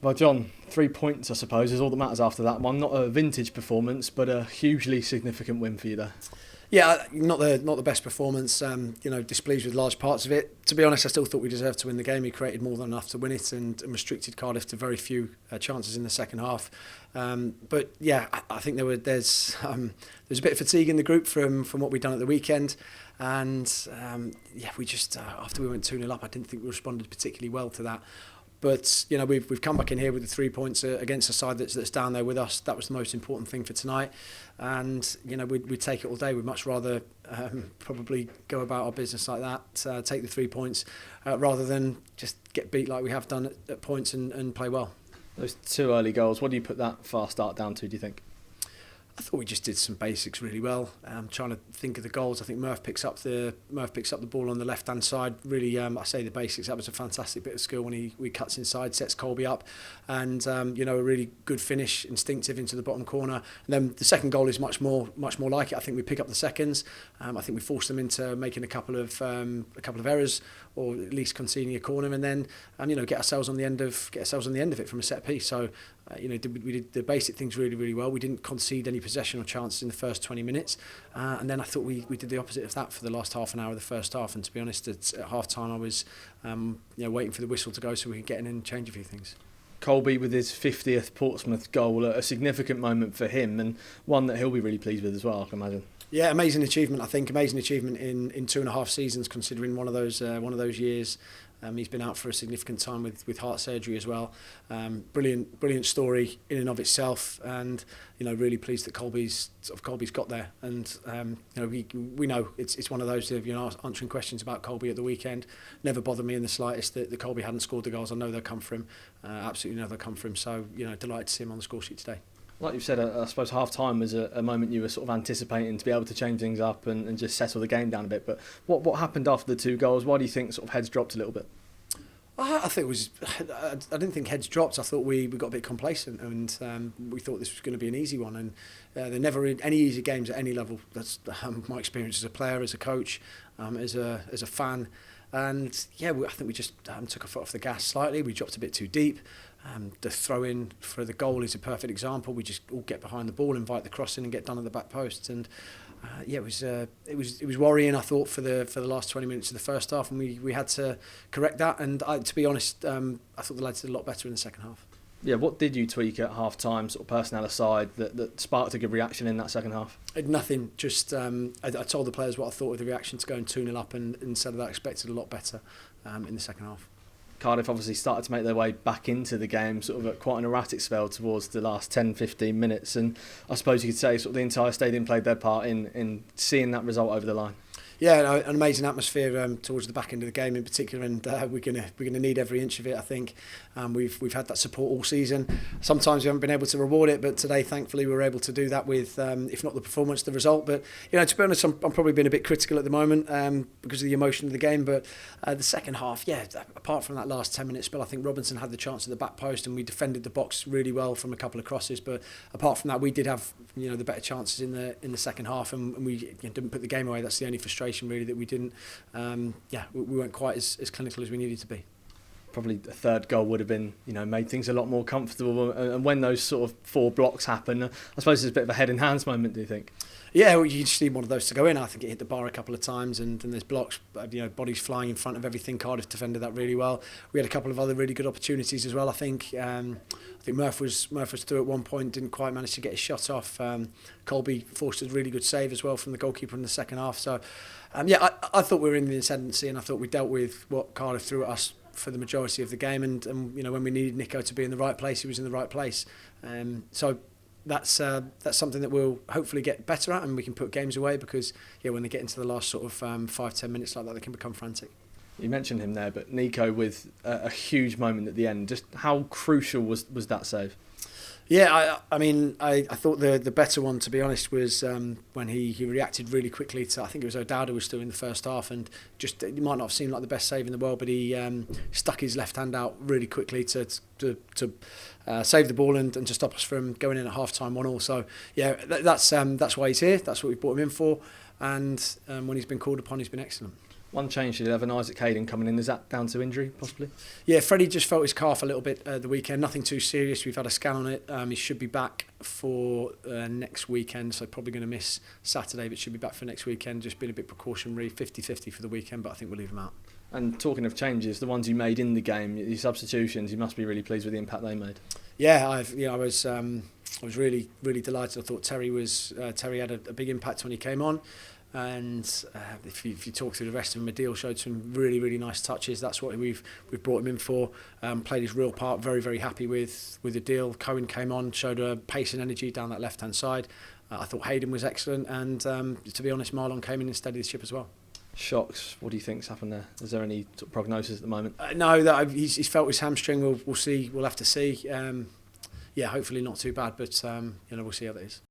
Well, John, 3 points, I suppose, is all that matters after that one. Not a vintage performance, but a hugely significant win for you there. Yeah, not the best performance. Displeased with large parts of it. To be honest, I still thought we deserved to win the game. We created more than enough to win it and restricted Cardiff to very few chances in the second half. But yeah, I think there's a bit of fatigue in the group from what we'd done at the weekend. And we just after we went 2-0 up, I didn't think we responded particularly well to that. But we've come back in here with the 3 points against a side that's down there with us. That was the most important thing for tonight, and we'd take it all day. We'd much rather probably go about our business like that, take the 3 points, rather than just get beat like we have done at points and play well. Those 2 early goals, what do you put that fast start down to, do you think? I thought we just did some basics really well. Trying to think of the goals. I think Murph picks up the ball on the left hand side. Really, I say the basics. That was a fantastic bit of skill when he cuts inside, sets Colby up, and a really good finish, instinctive into the bottom corner. And then the second goal is much more like it. I think we pick up the seconds. I think we force them into making a couple of errors, or at least conceding a corner, and then get ourselves on the end of it from a set piece. So. We did the basic things really, really well. We didn't concede any possession or chances in the first 20 minutes. And then I thought we did the opposite of that for the last half an hour of the first half. And to be honest, at half-time I was waiting for the whistle to go so we could get in and change a few things. Colby with his 50th Portsmouth goal, a significant moment for him and one that he'll be really pleased with as well, I can imagine. Yeah, amazing achievement, I think. Amazing achievement in 2.5 seasons, considering one of those years. He's been out for a significant time with heart surgery as well. Brilliant story in and of itself, and really pleased that Colby's got there. And we know it's one of those. Answering questions about Colby at the weekend never bothered me in the slightest that Colby hadn't scored the goals. I know they'll come from him. Absolutely know they'll come from him. So delighted to see him on the score sheet today. Like you've said, I suppose half-time was a moment you were sort of anticipating to be able to change things up and just settle the game down a bit. But what happened after the 2 goals? Why do you think sort of heads dropped a little bit? I think it was. I didn't think heads dropped. I thought we got a bit complacent, and we thought this was going to be an easy one. And there are never any easy games at any level. That's my experience as a player, as a coach, as a fan. And I think we just took our foot off the gas slightly. We dropped a bit too deep. The throw-in for the goal is a perfect example. We just all get behind the ball, invite the cross in, and get done at the back post. And it was worrying, I thought, for the last 20 minutes of the first half, and we had to correct that. And to be honest, I thought the lads did a lot better in the second half. Yeah, what did you tweak at half-time, sort of personnel aside, that sparked a good reaction in that second half? Nothing. Just I told the players what I thought of the reaction to going 2-0 up, and instead of that, expected a lot better in the second half. Cardiff obviously started to make their way back into the game, sort of at quite an erratic spell towards the last 10-15 minutes, and I suppose you could say sort of the entire stadium played their part in seeing that result over the line. Yeah, an amazing atmosphere towards the back end of the game in particular, and we're gonna need every inch of it. I think we've had that support all season. Sometimes we haven't been able to reward it, but today, thankfully, we were able to do that with, if not the performance, the result. But to be honest, I'm probably being a bit critical at the moment because of the emotion of the game. But the second half, apart from that last 10-minute spell, I think Robinson had the chance at the back post, and we defended the box really well from a couple of crosses. But apart from that, we did have the better chances in the second half, and we didn't put the game away. That's the only frustration really, that we didn't we weren't quite as clinical as we needed to be. Probably a third goal would have been made things a lot more comfortable, and when those sort of 4 blocks happen, I suppose it's a bit of a head in hands moment, do you think? Yeah, well, you just need one of those to go in. I think it hit the bar a couple of times, and there's blocks, bodies flying in front of everything. Cardiff defended that really well. We had a couple of other really good opportunities as well. I think Murph was through at one point, didn't quite manage to get his shot off. Colby forced a really good save as well from the goalkeeper in the second half. So, I thought we were in the ascendancy, and I thought we dealt with what Cardiff threw at us for the majority of the game. And when we needed Nico to be in the right place, he was in the right place. So. That's something that we'll hopefully get better at, and we can put games away, because when they get into the last sort of 5-10 minutes like that, they can become frantic. You mentioned him there, but Nico with a huge moment at the end. Just how crucial was that save? Yeah, I thought the better one, to be honest, was when he reacted really quickly to, I think it was O'Dowda was still in the first half, and just, it might not have seemed like the best save in the world, but he stuck his left hand out really quickly to save the ball and to stop us from going in at half-time 1-1. So that's why he's here. That's what we brought him in for, and when he's been called upon, he's been excellent. One change to the 11, Isaac Hayden coming in. Is that down to injury, possibly? Yeah, Freddie just felt his calf a little bit the weekend. Nothing too serious. We've had a scan on it. He should be back for next weekend, so probably going to miss Saturday, but should be back for next weekend. Just been a bit precautionary, 50-50 for the weekend, but I think we'll leave him out. And talking of changes, the ones you made in the game, your substitutions, you must be really pleased with the impact they made. Yeah, I was really delighted. I thought Terry had a big impact when he came on, and if you talk through the rest of them, Adil showed some really nice touches. That's what we've brought him in for. Played his real part. Very happy with Adil. Cohen came on, showed a pace and energy down that left hand side. I thought Hayden was excellent, and to be honest, Marlon came in and steadied the ship as well. Shocks. What do you think's happened there? Is there any sort of prognosis at the moment? No, he's felt his hamstring. We'll see. We'll have to see. Yeah, hopefully not too bad, but we'll see how that is.